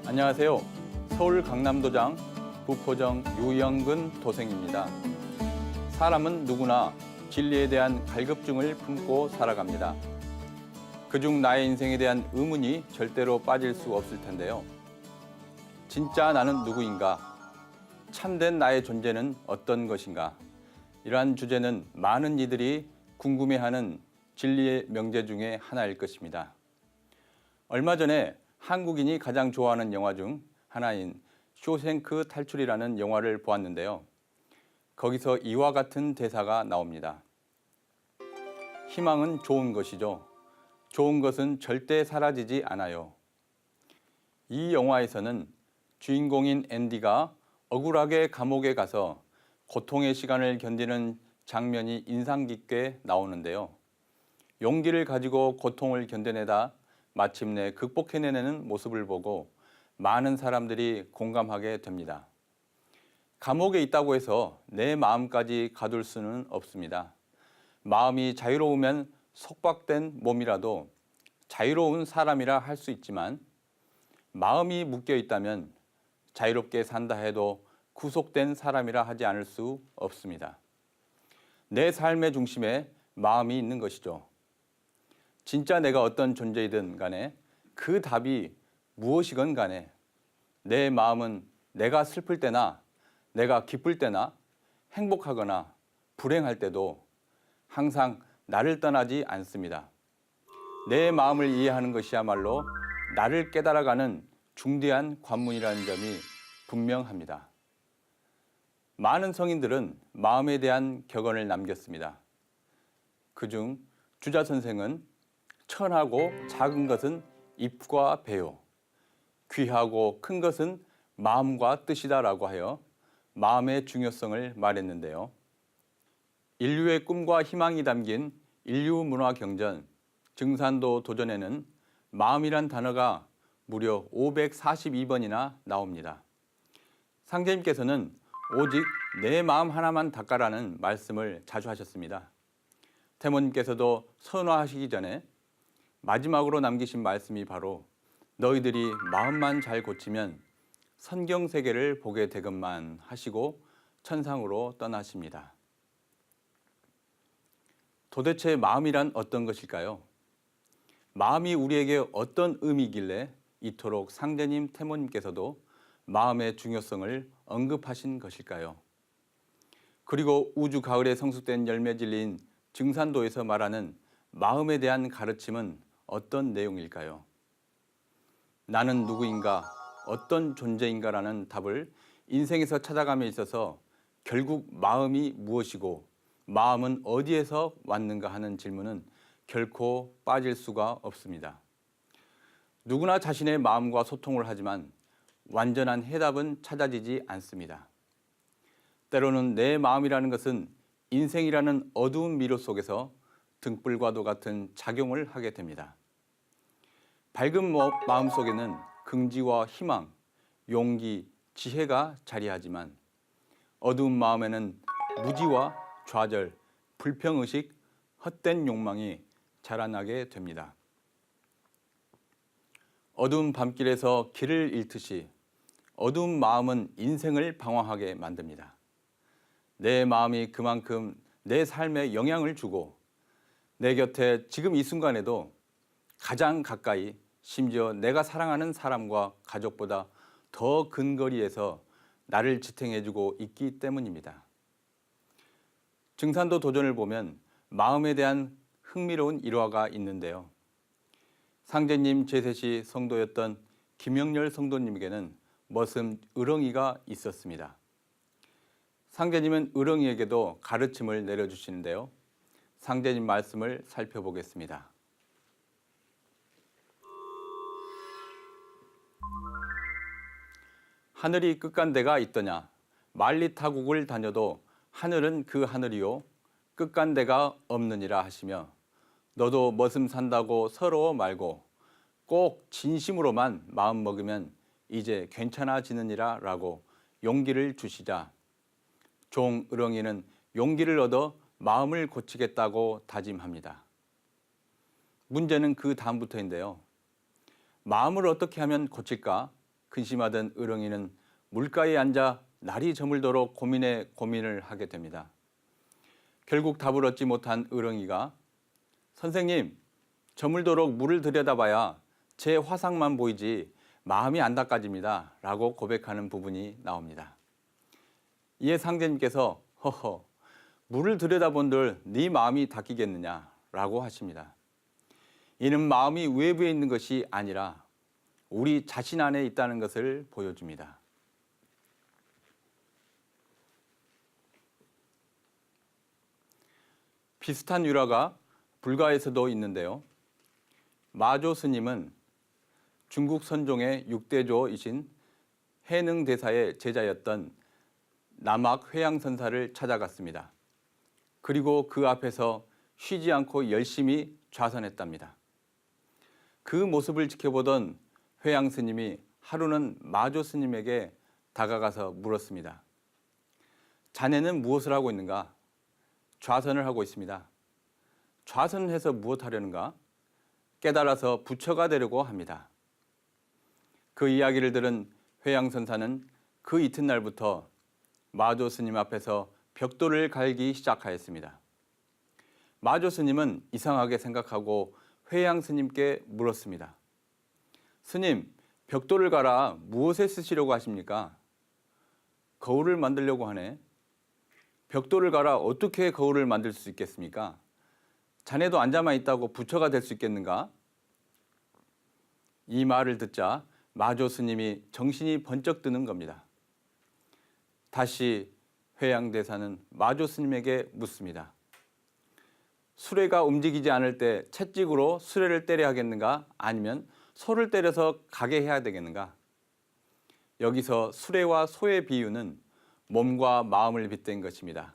안녕하세요. 서울 강남도장 부포정 유영근 도생입니다. 사람은 누구나 진리에 대한 갈급증을 품고 살아갑니다. 그중 나의 인생에 대한 의문이 절대로 빠질 수 없을 텐데요. 진짜 나는 누구인가? 참된 나의 존재는 어떤 것인가? 이러한 주제는 많은 이들이 궁금해하는 진리의 명제 중에 하나일 것입니다. 얼마 전에 한국인이 가장 좋아하는 영화 중 하나인 쇼생크 탈출이라는 영화를 보았는데요. 거기서 이와 같은 대사가 나옵니다. 희망은 좋은 것이죠. 좋은 것은 절대 사라지지 않아요. 이 영화에서는 주인공인 앤디가 억울하게 감옥에 가서 고통의 시간을 견디는 장면이 인상 깊게 나오는데요. 용기를 가지고 고통을 견뎌내다 마침내 극복해내는 모습을 보고 많은 사람들이 공감하게 됩니다. 감옥에 있다고 해서 내 마음까지 가둘 수는 없습니다. 마음이 자유로우면 속박된 몸이라도 자유로운 사람이라 할 수 있지만 마음이 묶여 있다면 자유롭게 산다 해도 구속된 사람이라 하지 않을 수 없습니다. 내 삶의 중심에 마음이 있는 것이죠. 진짜 내가 어떤 존재이든 간에 그 답이 무엇이건 간에 내 마음은 내가 슬플 때나 내가 기쁠 때나 행복하거나 불행할 때도 항상 나를 떠나지 않습니다. 내 마음을 이해하는 것이야말로 나를 깨달아가는 중대한 관문이라는 점이 분명합니다. 많은 성인들은 마음에 대한 격언을 남겼습니다. 그중 주자 선생은 천하고 작은 것은 입과 배요. 귀하고 큰 것은 마음과 뜻이다라고 하여 마음의 중요성을 말했는데요. 인류의 꿈과 희망이 담긴 인류문화경전 증산도 도전에는 마음이란 단어가 무려 542번이나 나옵니다. 상제님께서는 오직 내 마음 하나만 닦아라는 말씀을 자주 하셨습니다. 태모님께서도 선화하시기 전에 마지막으로 남기신 말씀이 바로 너희들이 마음만 잘 고치면 선경세계를 보게 되건만 하시고 천상으로 떠나십니다. 도대체 마음이란 어떤 것일까요? 마음이 우리에게 어떤 의미이길래 이토록 상제님, 태모님께서도 마음의 중요성을 언급하신 것일까요? 그리고 우주 가을에 성숙된 열매 진리인 증산도에서 말하는 마음에 대한 가르침은 어떤 내용일까요? 나는 누구인가, 어떤 존재인가라는 답을 인생에서 찾아감에 있어서 결국 마음이 무엇이고 마음은 어디에서 왔는가 하는 질문은 결코 빠질 수가 없습니다. 누구나 자신의 마음과 소통을 하지만 완전한 해답은 찾아지지 않습니다. 때로는 내 마음이라는 것은 인생이라는 어두운 미로 속에서 등불과도 같은 작용을 하게 됩니다. 밝은 마음 속에는 긍지와 희망, 용기, 지혜가 자리하지만 어두운 마음에는 무지와 좌절, 불평의식, 헛된 욕망이 자라나게 됩니다. 어두운 밤길에서 길을 잃듯이 어두운 마음은 인생을 방황하게 만듭니다. 내 마음이 그만큼 내 삶에 영향을 주고 내 곁에 지금 이 순간에도 가장 가까이 심지어 내가 사랑하는 사람과 가족보다 더 근거리에서 나를 지탱해주고 있기 때문입니다. 증산도 도전을 보면 마음에 대한 흥미로운 일화가 있는데요. 상제님 제셋이 성도였던 김영렬 성도님에게는 머슴 을엉이가 있었습니다. 상제님은 을엉이에게도 가르침을 내려주시는데요. 상제님 말씀을 살펴보겠습니다. 하늘이 끝간데가 있더냐? 만리타국을 다녀도 하늘은 그 하늘이요 끝간데가 없느니라 하시며 너도 머슴 산다고 서러워 말고 꼭 진심으로만 마음 먹으면 이제 괜찮아지느니라 라고 용기를 주시자 종 을엉이는 용기를 얻어 마음을 고치겠다고 다짐합니다. 문제는 그 다음부터인데요. 마음을 어떻게 하면 고칠까? 근심하던 을엉이는 물가에 앉아 날이 저물도록 고민을 하게 됩니다. 결국 답을 얻지 못한 을엉이가 선생님, 저물도록 물을 들여다봐야 제 화상만 보이지 마음이 안 닦아집니다 라고 고백하는 부분이 나옵니다. 이에 상제님께서 허허, 물을 들여다본들 네 마음이 닦이겠느냐 라고 하십니다. 이는 마음이 외부에 있는 것이 아니라 우리 자신 안에 있다는 것을 보여줍니다. 비슷한 유라가 불가에서도 있는데요. 마조 스님은 중국 선종의 6대조이신 해능대사의 제자였던 남악 회양선사를 찾아갔습니다. 그리고 그 앞에서 쉬지 않고 열심히 좌선했답니다. 그 모습을 지켜보던 회양 스님이 하루는 마조 스님에게 다가가서 물었습니다. 자네는 무엇을 하고 있는가? 좌선을 하고 있습니다. 좌선해서 무엇 하려는가? 깨달아서 부처가 되려고 합니다. 그 이야기를 들은 회양선사는 그 이튿날부터 마조 스님 앞에서 벽돌을 갈기 시작하였습니다. 마조 스님은 이상하게 생각하고 회양 스님께 물었습니다. 스님, 벽돌을 갈아 무엇에 쓰시려고 하십니까? 거울을 만들려고 하네. 벽돌을 갈아 어떻게 거울을 만들 수 있겠습니까? 자네도 앉아만 있다고 부처가 될 수 있겠는가? 이 말을 듣자 마조 스님이 정신이 번쩍 드는 겁니다. 다시 회양대사는 마조 스님에게 묻습니다. 수레가 움직이지 않을 때 채찍으로 수레를 때려야 하겠는가? 아니면 소를 때려서 가게 해야 되겠는가? 여기서 수레와 소의 비유는 몸과 마음을 빗댄 것입니다.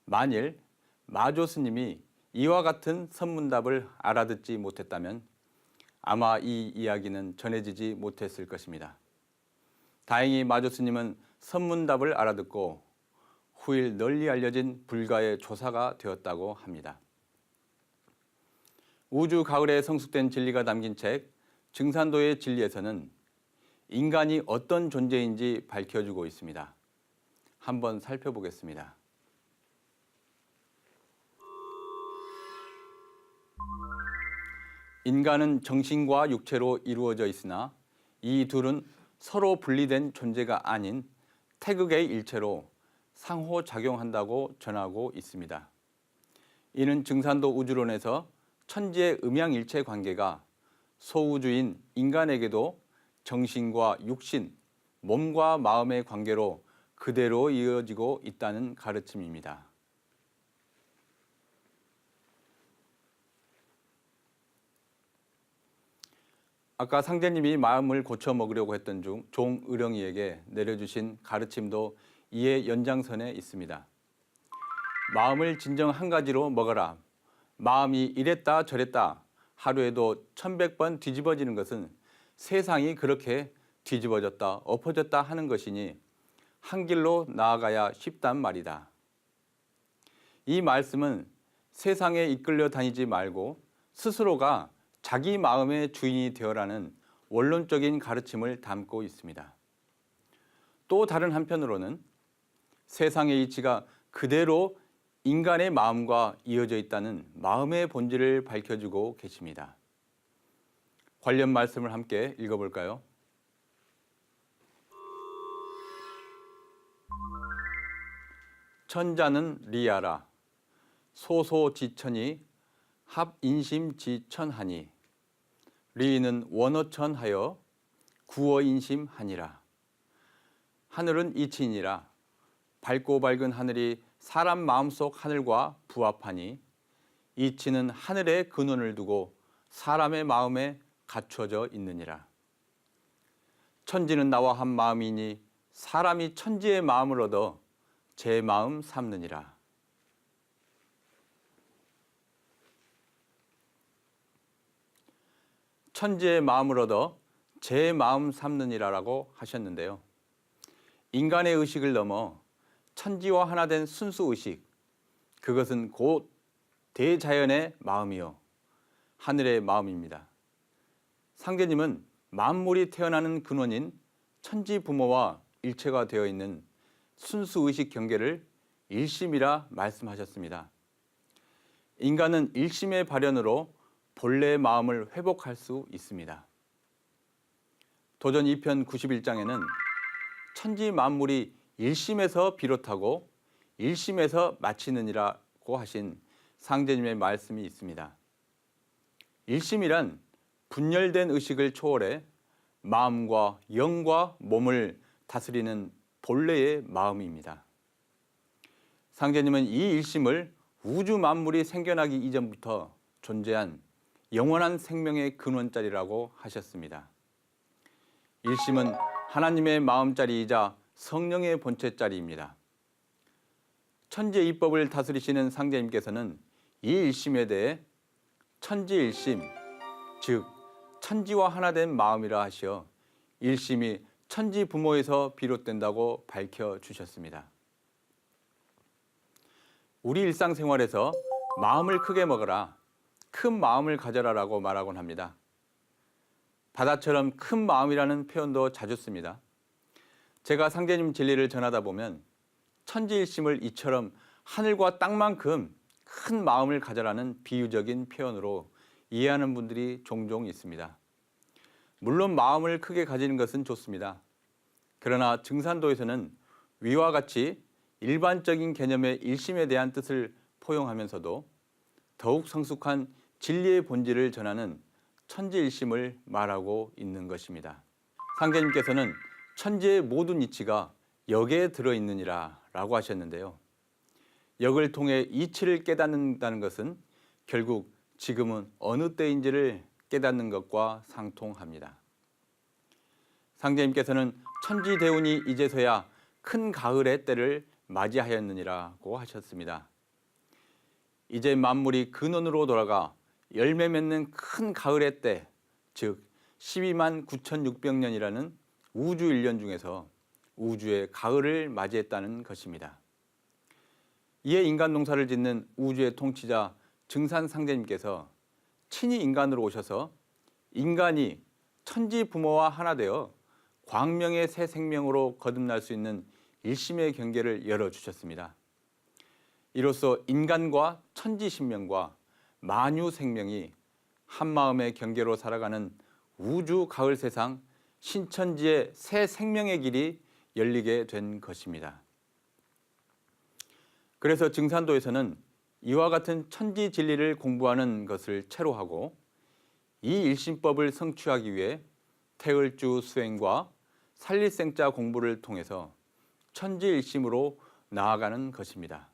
만일 마조 스님이 이와 같은 선문답을 알아듣지 못했다면 아마 이 이야기는 전해지지 못했을 것입니다. 다행히 마조 스님은 선문답을 알아듣고 후일 널리 알려진 불가의 조사가 되었다고 합니다. 우주 가을에 성숙된 진리가 담긴 책 증산도의 진리에서는 인간이 어떤 존재인지 밝혀주고 있습니다. 한번 살펴보겠습니다. 인간은 정신과 육체로 이루어져 있으나 이 둘은 서로 분리된 존재가 아닌 태극의 일체로 상호작용한다고 전하고 있습니다. 이는 증산도 우주론에서 천지의 음양일체 관계가 소우주인 인간에게도 정신과 육신, 몸과 마음의 관계로 그대로 이어지고 있다는 가르침입니다. 아까 상제님이 마음을 고쳐 먹으려고 했던 중 종 을엉이에게 내려주신 가르침도 이의 연장선에 있습니다. 마음을 진정 한 가지로 먹어라. 마음이 이랬다 저랬다 하루에도 1100번 뒤집어지는 것은 세상이 그렇게 뒤집어졌다 엎어졌다 하는 것이니 한 길로 나아가야 쉽단 말이다. 이 말씀은 세상에 이끌려 다니지 말고 스스로가 자기 마음의 주인이 되어라는 원론적인 가르침을 담고 있습니다. 또 다른 한편으로는 세상의 이치가 그대로 인간의 마음과 이어져 있다는 마음의 본질을 밝혀주고 계십니다. 관련 말씀을 함께 읽어볼까요? 천자는 리아라 소소지천이 합인심지천하니 리는 원어천하여 구어인심하니라. 하늘은 이치니라. 밝고 밝은 하늘이 사람 마음속 하늘과 부합하니 이치는 하늘에 근원을 두고 사람의 마음에 갖춰져 있느니라. 천지는 나와 한 마음이니 사람이 천지의 마음을 얻어 제 마음 삼느니라. 천지의 마음을 얻어 제 마음 삼느니라라고 하셨는데요. 인간의 의식을 넘어 천지와 하나 된 순수 의식, 그것은 곧 대자연의 마음이요 하늘의 마음입니다. 상제님은 만물이 태어나는 근원인 천지 부모와 일체가 되어 있는 순수의식 경계를 일심이라 말씀하셨습니다. 인간은 일심의 발현으로 본래의 마음을 회복할 수 있습니다. 도전 2편 91장에는 천지 만물이 일심에서 비롯하고 일심에서 마치느니라고 하신 상제님의 말씀이 있습니다. 일심이란 분열된 의식을 초월해 마음과 영과 몸을 다스리는 본래의 마음입니다. 상제님은 이 일심을 우주 만물이 생겨나기 이전부터 존재한 영원한 생명의 근원자리라고 하셨습니다. 일심은 하나님의 마음자리이자 성령의 본체자리입니다. 천지의 이법을 다스리시는 상제님께서는 이 일심에 대해 천지일심, 즉 천지와 하나 된 마음이라 하시어 일심이 천지 부모에서 비롯된다고 밝혀주셨습니다. 우리 일상생활에서 마음을 크게 먹어라, 큰 마음을 가져라라고 말하곤 합니다. 바다처럼 큰 마음이라는 표현도 자주 씁니다. 제가 상제님 진리를 전하다 보면 천지일심을 이처럼 하늘과 땅만큼 큰 마음을 가져라는 비유적인 표현으로 이해하는 분들이 종종 있습니다. 물론 마음을 크게 가지는 것은 좋습니다. 그러나 증산도에서는 위와 같이 일반적인 개념의 일심에 대한 뜻을 포용하면서도 더욱 성숙한 진리의 본질을 전하는 천지일심을 말하고 있는 것입니다. 상제님께서는 천지의 모든 이치가 역에 들어있느니라 라고 하셨는데요. 역을 통해 이치를 깨닫는다는 것은 결국 지금은 어느 때인지를 깨닫는 것과 상통합니다. 상제님께서는 천지대운이 이제서야 큰 가을의 때를 맞이하였느니라고 하셨습니다. 이제 만물이 근원으로 돌아가 열매 맺는 큰 가을의 때, 즉 12만 9,600년이라는 우주 1년 중에서 우주의 가을을 맞이했다는 것입니다. 이에 인간 농사를 짓는 우주의 통치자 증산상제님께서 친히 인간으로 오셔서 인간이 천지 부모와 하나 되어 광명의 새 생명으로 거듭날 수 있는 일심의 경계를 열어주셨습니다. 이로써 인간과 천지 신명과 만유 생명이 한마음의 경계로 살아가는 우주 가을 세상 신천지의 새 생명의 길이 열리게 된 것입니다. 그래서 증산도에서는 이와 같은 천지 진리를 공부하는 것을 채로하고 이 일심법을 성취하기 위해 태을주 수행과 살리생자 공부를 통해서 천지일심으로 나아가는 것입니다.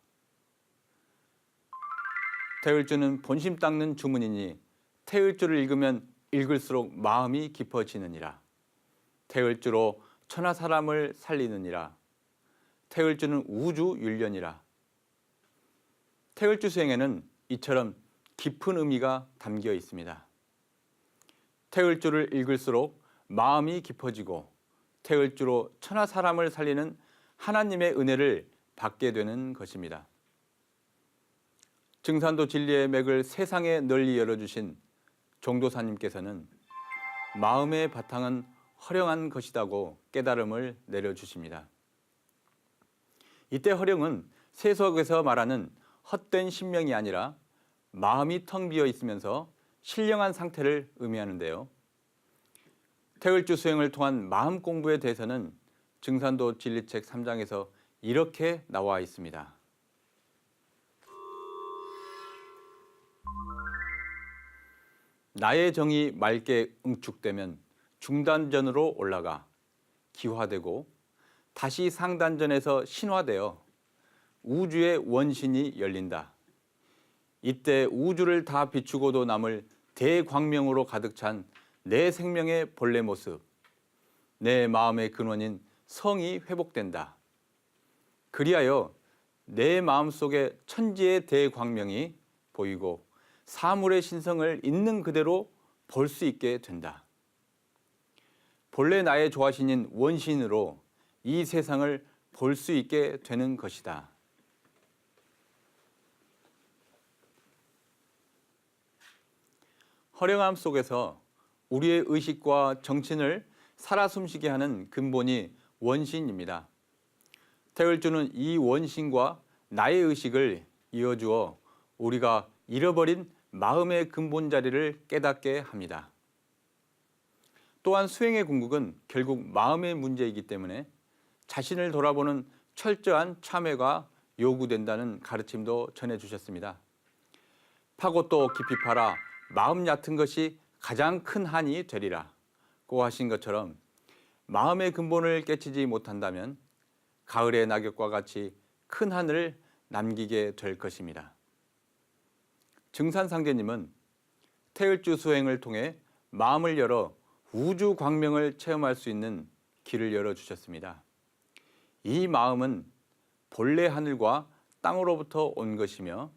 태을주는 본심 닦는 주문이니 태을주를 읽으면 읽을수록 마음이 깊어지느니라. 태을주로 천하 사람을 살리느니라. 태을주는 우주 율련이라. 태을주 수행에는 이처럼 깊은 의미가 담겨 있습니다. 태을주를 읽을수록 마음이 깊어지고 태을주로 천하 사람을 살리는 하나님의 은혜를 받게 되는 것입니다. 증산도 진리의 맥을 세상에 널리 열어주신 종도사님께서는 마음의 바탕은 허령한 것이라고 깨달음을 내려주십니다. 이때 허령은 세속에서 말하는 헛된 신명이 아니라 마음이 텅 비어 있으면서 신령한 상태를 의미하는데요. 태을주 수행을 통한 마음 공부에 대해서는 증산도 진리책 3장에서 이렇게 나와 있습니다. 나의 정이 맑게 응축되면 중단전으로 올라가 기화되고 다시 상단전에서 신화되어 우주의 원신이 열린다. 이때 우주를 다 비추고도 남을 대광명으로 가득 찬 내 생명의 본래 모습, 내 마음의 근원인 성이 회복된다. 그리하여 내 마음속에 천지의 대광명이 보이고 사물의 신성을 있는 그대로 볼 수 있게 된다. 본래 나의 조화신인 원신으로 이 세상을 볼 수 있게 되는 것이다. 허령함 속에서 우리의 의식과 정신을 살아 숨쉬게 하는 근본이 원신입니다. 태을주는 이 원신과 나의 의식을 이어주어 우리가 잃어버린 마음의 근본 자리를 깨닫게 합니다. 또한 수행의 궁극은 결국 마음의 문제이기 때문에 자신을 돌아보는 철저한 참회가 요구된다는 가르침도 전해주셨습니다. 파고또 깊이 파라 마음 얕은 것이 가장 큰 한이 되리라고 하신 것처럼 마음의 근본을 깨치지 못한다면 가을의 낙엽과 같이 큰 한을 남기게 될 것입니다. 증산상제님은 태을주 수행을 통해 마음을 열어 우주 광명을 체험할 수 있는 길을 열어주셨습니다. 이 마음은 본래 하늘과 땅으로부터 온 것이며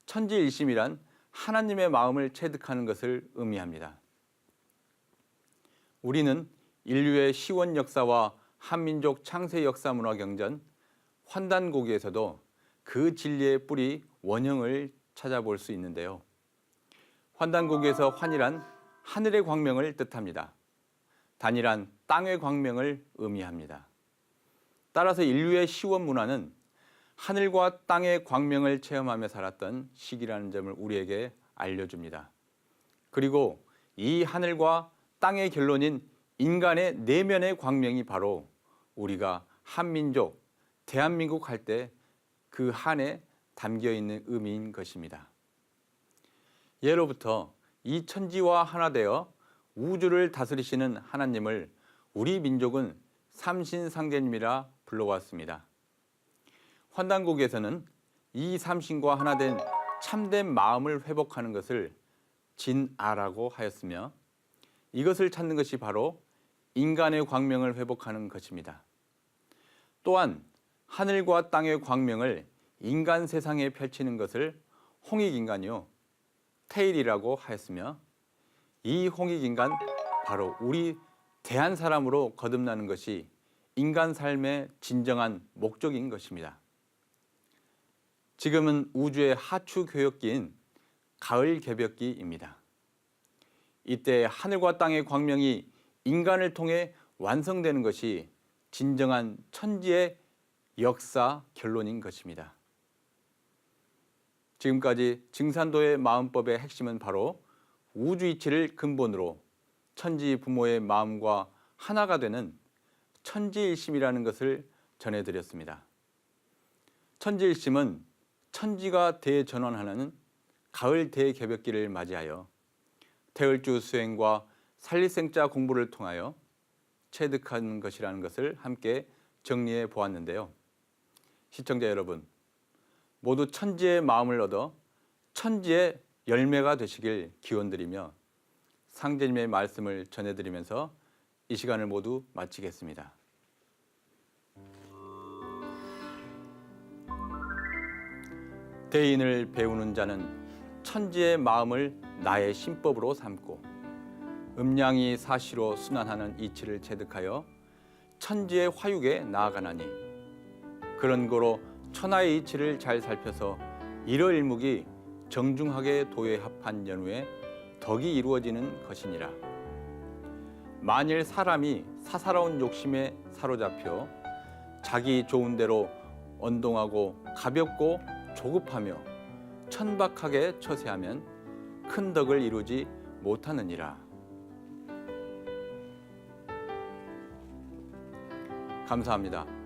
천지일심이란 하나님의 마음을 체득하는 것을 의미합니다. 우리는 인류의 시원 역사와 한민족 창세 역사 문화 경전 환단고기에서도 그 진리의 뿌리 원형을 찾아볼 수 있는데요. 환단고기에서 환이란 하늘의 광명을 뜻합니다. 단이란 땅의 광명을 의미합니다. 따라서 인류의 시원 문화는 하늘과 땅의 광명을 체험하며 살았던 시기라는 점을 우리에게 알려줍니다. 그리고 이 하늘과 땅의 결론인 인간의 내면의 광명이 바로 우리가 한민족, 대한민국 할 때 그 한에 담겨있는 의미인 것입니다. 예로부터 이 천지와 하나 되어 우주를 다스리시는 하나님을 우리 민족은 삼신상제님이라 불러왔습니다. 환단곡에서는 이 삼신과 하나 된 참된 마음을 회복하는 것을 진아라고 하였으며 이것을 찾는 것이 바로 인간의 광명을 회복하는 것입니다. 또한 하늘과 땅의 광명을 인간 세상에 펼치는 것을 홍익인간이요 태일이라고 하였으며 이 홍익인간 바로 우리 대한 사람으로 거듭나는 것이 인간 삶의 진정한 목적인 것입니다. 지금은 우주의 하추 교역기인 가을 개벽기입니다. 이때 하늘과 땅의 광명이 인간을 통해 완성되는 것이 진정한 천지의 역사 결론인 것입니다. 지금까지 증산도의 마음법의 핵심은 바로 우주 이치를 근본으로 천지 부모의 마음과 하나가 되는 천지일심이라는 것을 전해드렸습니다. 천지일심은 천지가 대전환하는 가을 대개벽기를 맞이하여 태을주 수행과 살리생자 공부를 통하여 체득한 것이라는 것을 함께 정리해 보았는데요. 시청자 여러분, 모두 천지의 마음을 얻어 천지의 열매가 되시길 기원드리며 상제님의 말씀을 전해드리면서 이 시간을 모두 마치겠습니다. 대인을 배우는 자는 천지의 마음을 나의 신법으로 삼고 음양이 사시로 순환하는 이치를 체득하여 천지의 화육에 나아가나니 그런 고로 천하의 이치를 잘 살펴서 일어일묵이 정중하게 도에 합한 연후에 덕이 이루어지는 것이니라. 만일 사람이 사사로운 욕심에 사로잡혀 자기 좋은 대로 언동하고 가볍고 조급하며 천박하게 처세하면 큰 덕을 이루지 못하느니라. 감사합니다.